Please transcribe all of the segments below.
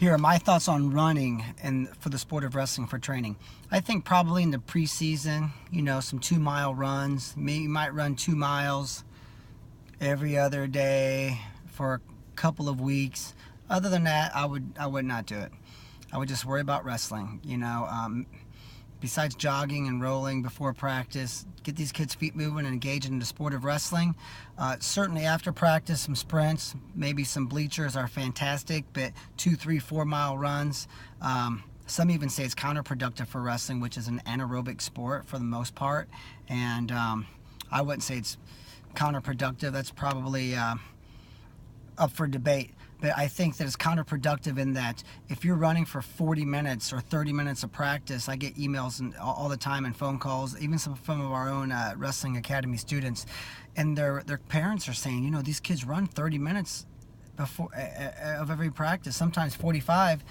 Here are my thoughts on running and for the sport of wrestling for training. I think probably in the preseason, some 2-mile runs. Maybe you might run 2 miles every other day for a couple of weeks. Other than that, I would not do it. I would just worry about wrestling. Besides jogging and rolling before practice, get these kids' feet moving and engage in the sport of wrestling. Certainly after practice, some sprints, maybe some bleachers are fantastic, but 2, 3, 4-mile runs. Some even say it's counterproductive for wrestling, which is an anaerobic sport for the most part. And I wouldn't say it's counterproductive. That's probably up for debate. But I think that it's counterproductive in that if you're running for 40 minutes or 30 minutes of practice, I get emails all the time and phone calls, even some of our own Wrestling Academy students, and their parents are saying, these kids run 30 minutes before of every practice, sometimes 45,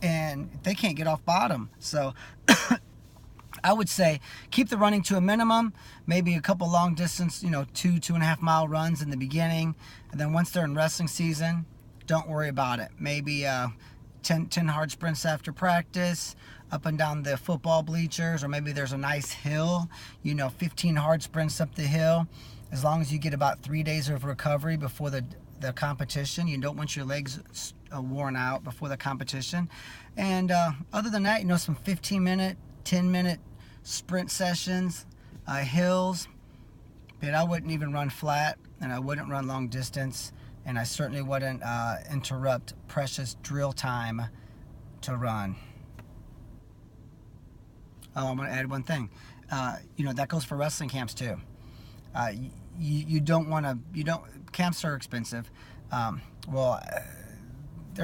and they can't get off bottom. So I would say keep the running to a minimum, maybe a couple long distance, 2.5 mile runs in the beginning, and then once they're in wrestling season, don't worry about it. Maybe 10 hard sprints after practice, up and down the football bleachers, or maybe there's a nice hill, 15 hard sprints up the hill. As long as you get about 3 days of recovery before the competition. You don't want your legs worn out before the competition. And other than that, some 15-minute, 10-minute sprint sessions, hills. But I wouldn't even run flat, and I wouldn't run long distance. And I certainly wouldn't interrupt precious drill time to run. Oh, I'm going to add one thing. That goes for wrestling camps too. Camps are expensive. They're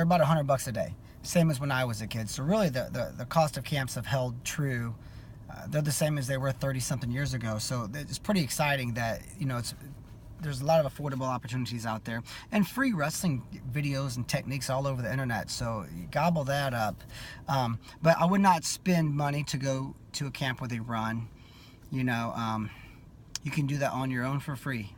about $100 a day, same as when I was a kid. So really the cost of camps have held true. They're the same as they were 30-something years ago. So it's pretty exciting that, there's a lot of affordable opportunities out there and free wrestling videos and techniques all over the internet. So gobble that up. But I would not spend money to go to a camp where they run. You can do that on your own for free.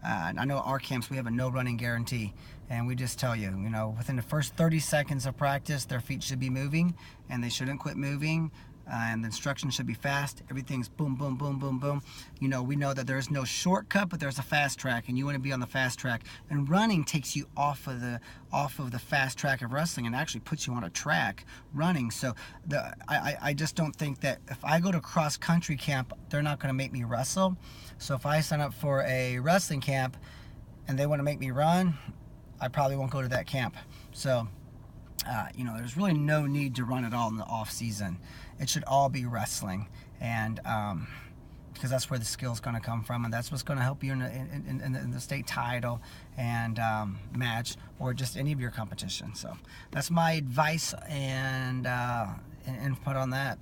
I know at our camps we have a no running guarantee, and we just tell you, within the first 30 seconds of practice, their feet should be moving, and they shouldn't quit moving. And the instructions should be fast. Everything's boom, boom, boom, boom, boom. We know that there's no shortcut, but there's a fast track, and you want to be on the fast track. And running takes you off of the fast track of wrestling and actually puts you on a track running. So I just don't think that if I go to cross country camp, they're not going to make me wrestle. So if I sign up for a wrestling camp and they want to make me run, I probably won't go to that camp. So there's really no need to run at all in the off season. It should all be wrestling, and because that's where the skill's going to come from, and that's what's going to help you in the state title and match, or just any of your competition. So that's my advice and input on that.